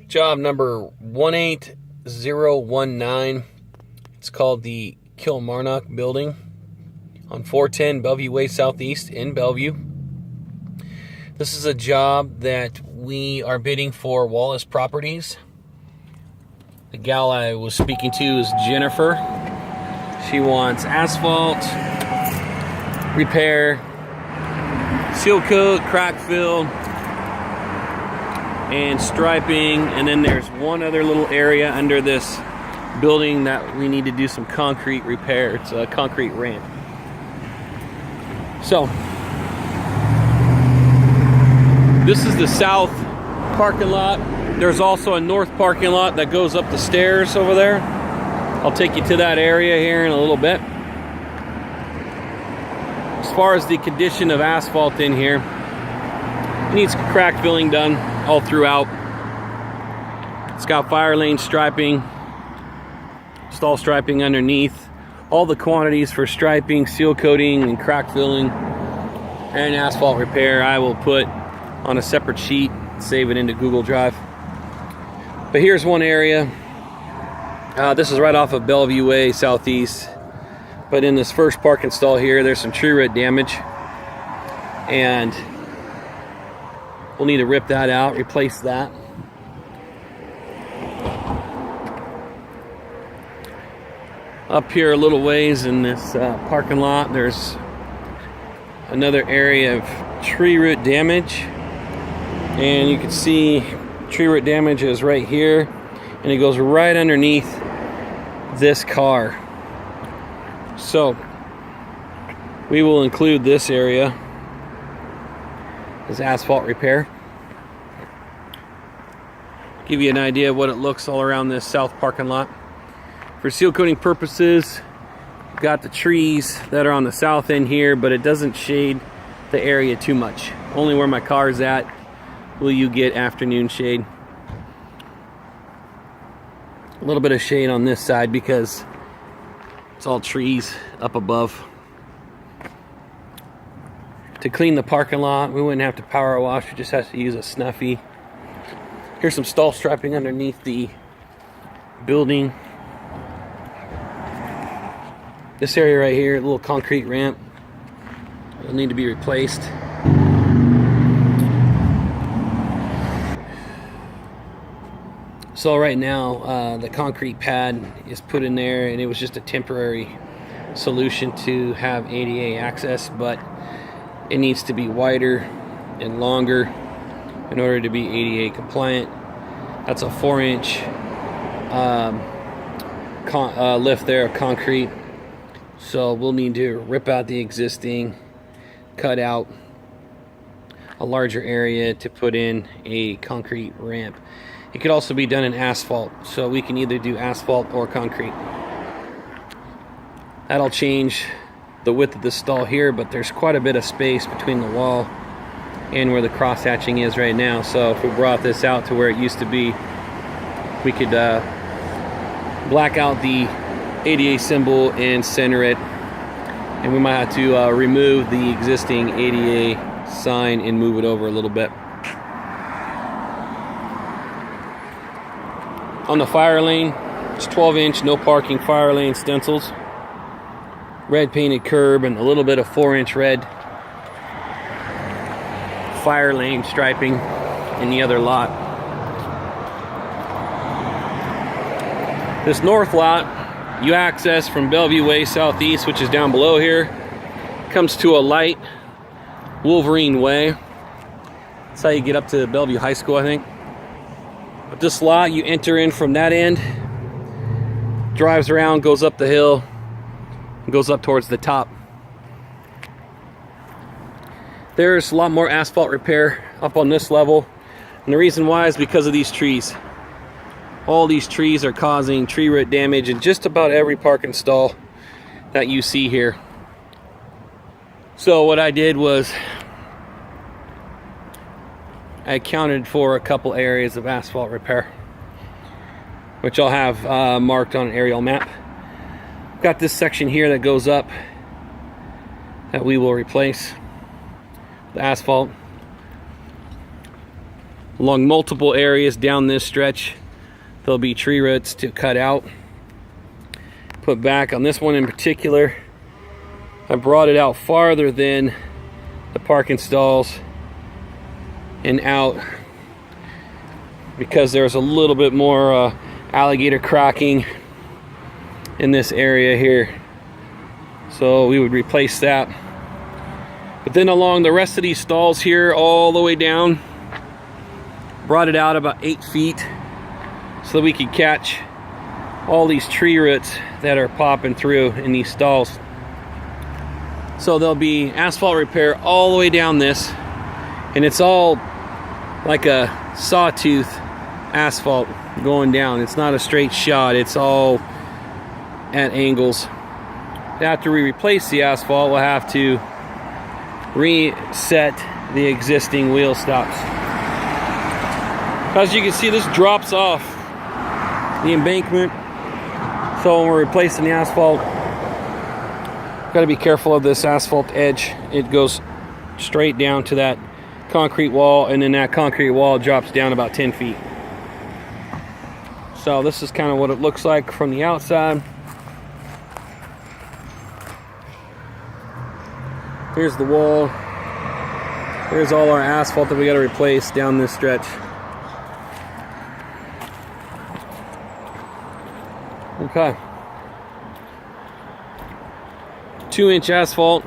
Job number 18019. It's called the Kilmarnock Building on 410 Bellevue Way Southeast in Bellevue. This is a job that we are bidding for Wallace Properties. The gal I was speaking to is Jennifer. She wants asphalt, repair, seal coat, crack fill, and striping. And then there's one other little area under this building that we need to do some concrete repair. It's a concrete ramp. So this is the south parking lot. There's also a north parking lot that goes up the stairs over there. I'll take you to that area here in a little bit. As far as the condition of asphalt in here, it needs crack filling done all throughout. It's got fire lane striping, stall striping underneath. All the quantities for striping, seal coating, and crack filling and asphalt repair I will put on a separate sheet, save it into Google Drive. But here's one area. This is right off of Bellevue Way Southeast. But in this first parking stall here, there's some tree root damage. And we'll need to rip that out, replace that. Up here a little ways in this parking lot, there's another area of tree root damage. And you can see tree root damage is right here. And it goes right underneath this car. So we will include this area as asphalt repair. Give you an idea of what it looks all around this south parking lot. For seal coating purposes, we've got the trees that are on the south end here, but it doesn't shade the area too much. Only where my car is at will you get afternoon shade. A little bit of shade on this side because it's all trees up above. To clean the parking lot, we wouldn't have to power wash, we just have to use a snuffy. Here's some stall striping underneath the building. This area right here, a little concrete ramp, will need to be replaced. So right now, the concrete pad is put in there, and it was just a temporary solution to have ADA access, but it needs to be wider and longer in order to be ADA compliant. That's a 4-inch lift there of concrete. So we'll need to rip out the existing, cut out a larger area to put in a concrete ramp. It could also be done in asphalt, so we can either do asphalt or concrete. That'll change the width of the stall here, but there's quite a bit of space between the wall and where the cross hatching is right now. So if we brought this out to where it used to be, we could black out the ADA symbol and center it, and we might have to remove the existing ADA sign and move it over a little bit. On the fire lane, it's 12-inch no parking fire lane stencils, red painted curb, and a little bit of 4-inch red fire lane striping in the other lot. This north lot, you access from Bellevue Way Southeast, which is down below here, comes to a light, Wolverine Way. That's how you get up to Bellevue High School, I think. But this lot, you enter in from that end, drives around, goes up the hill, and goes up towards the top. There's a lot more asphalt repair up on this level, and the reason why is because of these trees. All these trees are causing tree root damage in just about every parking stall that you see here. So what I did was I accounted for a couple areas of asphalt repair, which I'll have marked on an aerial map. Got this section here that goes up that we will replace the asphalt. along multiple areas down this stretch. There'll be tree roots to cut out, put back. On this one in particular, I brought it out farther than the parking stalls and out because there's a little bit more alligator cracking in this area here, so we would replace that. But then along the rest of these stalls here all the way down, brought it out about 8 feet so that we could catch all these tree roots that are popping through in these stalls. So there'll be asphalt repair all the way down this, and it's all like a sawtooth asphalt going down. It's not a straight shot, it's all at angles. After we replace the asphalt, we'll have to reset the existing wheel stops. As you can see, this drops off the embankment, so when we're replacing the asphalt, got to be careful of this asphalt edge. It goes straight down to that concrete wall, and then that concrete wall drops down about 10 feet. So this is kind of what it looks like from the outside. Here's the wall. Here's all our asphalt that we got to replace down this stretch. Okay. 2-inch asphalt.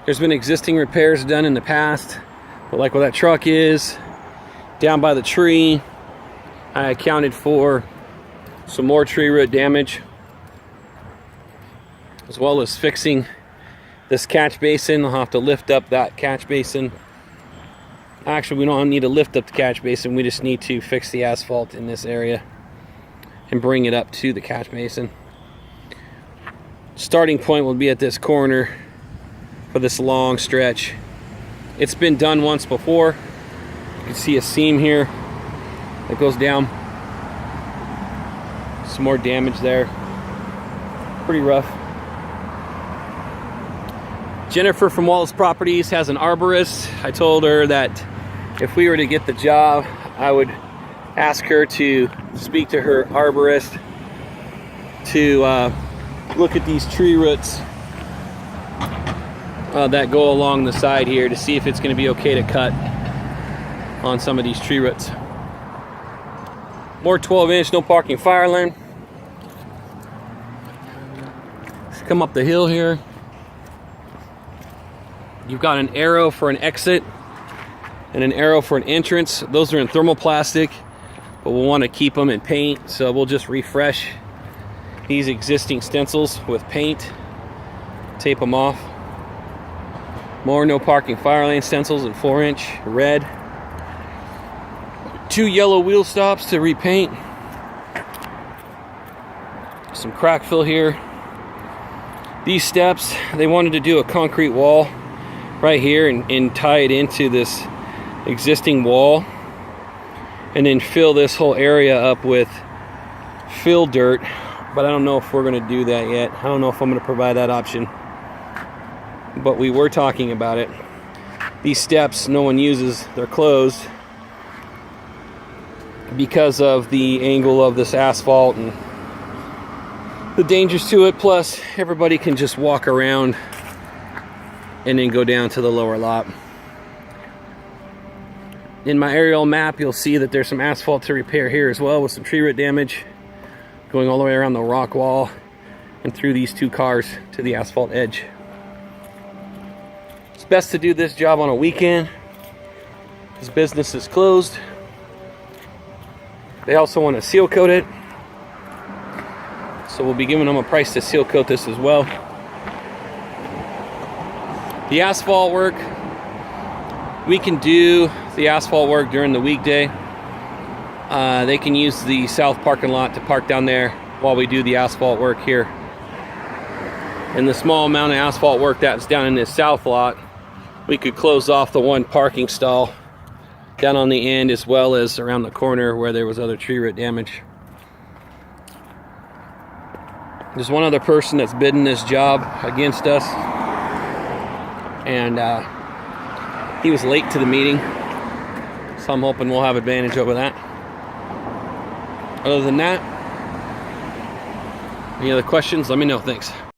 There's been existing repairs done in the past, but like where that truck is, down by the tree, I accounted for some more tree root damage, as well as fixing this catch basin. I'll have to lift up that catch basin. Actually, we don't need to lift up the catch basin, we just need to fix the asphalt in this area and bring it up to the catch basin. Starting point will be at this corner for this long stretch. It's been done once before. You can see a seam here that goes down. Some more damage there. Pretty rough. Jennifer from Wallace Properties has an arborist. I told her that if we were to get the job, I would ask her to speak to her arborist to look at these tree roots that go along the side here to see if it's going to be okay to cut on some of these tree roots. More 12-inch no parking fire lane. Let's come up the hill here. You've got an arrow for an exit and an arrow for an entrance. Those are in thermoplastic, but we'll want to keep them in paint, so we'll just refresh these existing stencils with paint, tape them off. More no parking fire lane stencils in 4-inch red. 2 yellow wheel stops to repaint. Some crack fill here. These steps, they wanted to do a concrete wall right here and tie it into this existing wall, and then fill this whole area up with fill dirt, but I don't know if we're going to do that yet. I don't know if I'm going to provide that option, but we were talking about it. These steps no one uses, they're closed because of the angle of this asphalt and the dangers to it, plus everybody can just walk around and then go down to the lower lot. In my aerial map, you'll see that there's some asphalt to repair here as well, with some tree root damage going all the way around the rock wall and through these 2 cars to the asphalt edge. It's best to do this job on a weekend because business is closed. They also want to seal coat it, so we'll be giving them a price to seal coat this as well. The asphalt work, we can do the asphalt work during the weekday. They can use the south parking lot to park down there while we do the asphalt work here. And the small amount of asphalt work that's down in this south lot, we could close off the 1 parking stall down on the end, as well as around the corner where there was other tree root damage. There's one other person that's bidding this job against us, and he was late to the meeting, so So I'm hoping we'll have advantage over that. Other than that, any other questions, let me know. Thanks.